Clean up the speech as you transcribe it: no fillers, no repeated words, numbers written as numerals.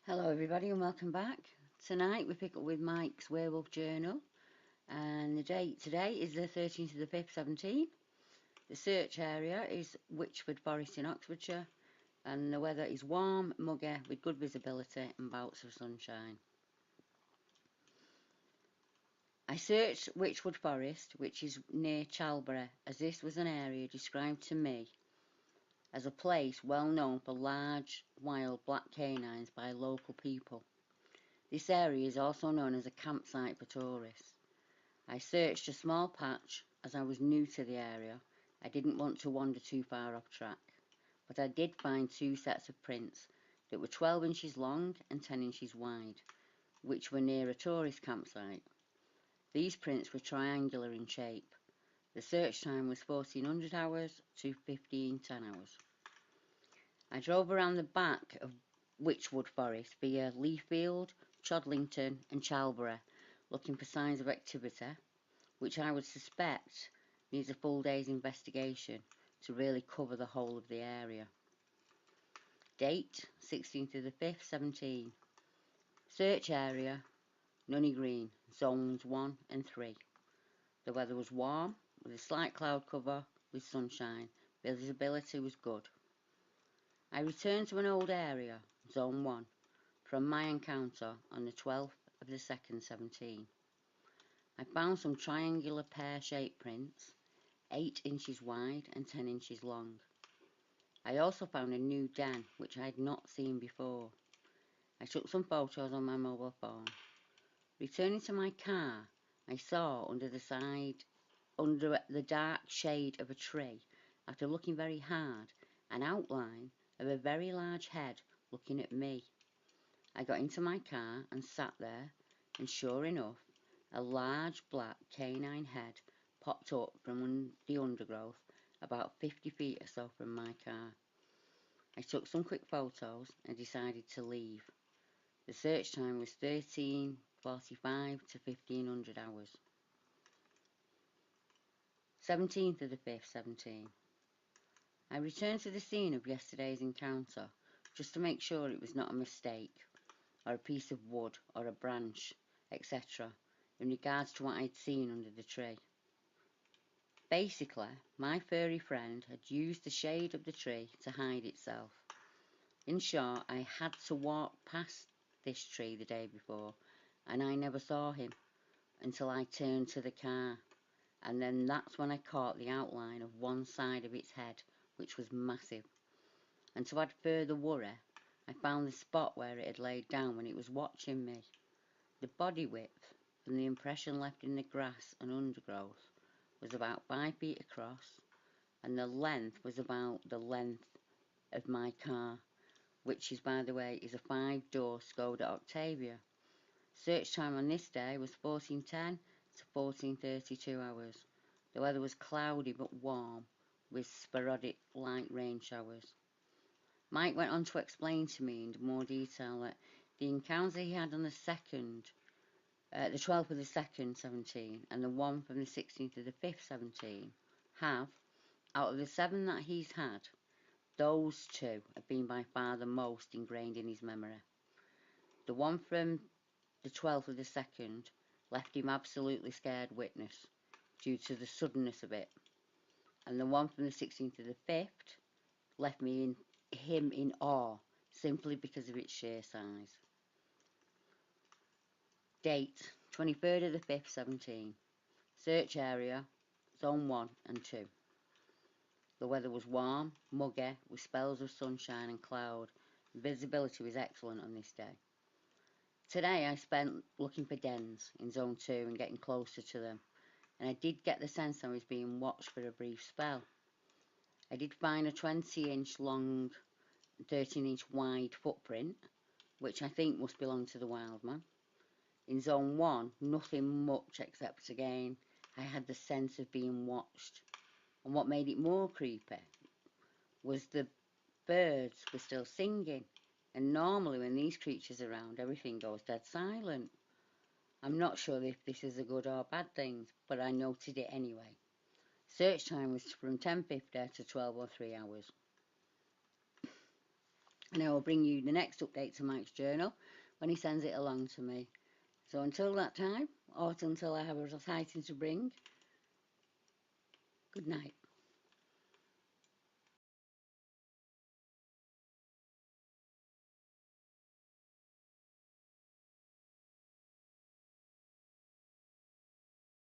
Hello everybody and welcome back. Tonight we pick up with Mike's Werewolf Journal and the date today is the 13th of the 5th, 17. The search area is Witchwood Forest in Oxfordshire and the weather is warm, muggy with good visibility and bouts of sunshine. I searched Witchwood Forest, which is near Chalbury, as this was an area described to me as a place well known for large wild black canines by local people. This area is also known as a campsite for tourists. I searched a small patch as I was new to the area. I didn't want to wander too far off track, but I did find two sets of prints that were 12 inches long and 10 inches wide, which were near a tourist campsite. These prints were triangular in shape. The search time was 1400 hours to 1510 hours. I drove around the back of Witchwood Forest via Leafield, Chodlington and Chalbury, looking for signs of activity, which I would suspect needs a full day's investigation to really cover the whole of the area. Date 16th of the 5th, 17. Search area Nunny Green, zones 1 and 3. The weather was warm with a slight cloud cover with sunshine. Visibility was good. I returned to an old area, zone 1, from my encounter on the 12th of the 2nd, 17. I found some triangular pear-shaped prints, 8 inches wide and 10 inches long. I also found a new den which I had not seen before. I took some photos on my mobile phone. Returning to my car, I saw under the dark shade of a tree, after looking very hard, an outline of a very large head looking at me. I got into my car and sat there, and sure enough, a large black canine head popped up from the undergrowth about 50 feet or so from my car. I took some quick photos and decided to leave. The search time was 13:45 to 1500 hours. 17th of the 5th, 17. I returned to the scene of yesterday's encounter just to make sure it was not a mistake, or a piece of wood, or a branch, etc., in regards to what I'd seen under the tree. Basically, my furry friend had used the shade of the tree to hide itself. In short, I had to walk past this tree the day before, and I never saw him until I turned to the car, and then that's when I caught the outline of one side of its head, which was massive. And to add further worry, I found the spot where it had laid down when it was watching me. The body width from the impression left in the grass and undergrowth was about 5 feet across, and the length was about the length of my car, which is, by the way, is a 5-door Skoda Octavia. Search time on this day was 14:10 to 14:32 hours. The weather was cloudy but warm, with sporadic light rain showers. Mike went on to explain to me in more detail that the encounter he had on the 12th of the 2nd, 17, and the one from the 16th of the 5th, 17, have, out of the 7 that he's had, those 2 have been by far the most ingrained in his memory. The one from the 12th of the 2nd left him absolutely scared witness due to the suddenness of it, and the one from the 16th of the 5th left him in awe simply because of its sheer size. Date 23rd of the 5th, 17. Search area zone 1 and 2. The weather was warm, muggy, with spells of sunshine and cloud. Visibility was excellent on this day. Today I spent looking for dens in zone 2 and getting closer to them, and I did get the sense I was being watched for a brief spell. I did find a 20-inch long, 13-inch wide footprint, which I think must belong to the wild man. In zone 1, nothing much except, again, I had the sense of being watched. And what made it more creepy was the birds were still singing. And normally when these creatures are around, everything goes dead silent. I'm not sure if this is a good or bad thing, but I noted it anyway. Search time was from 10:50 to 12:03 hours. and I will bring you the next update to Mike's journal when he sends it along to me. So until that time, or until I have a sighting to bring, good night.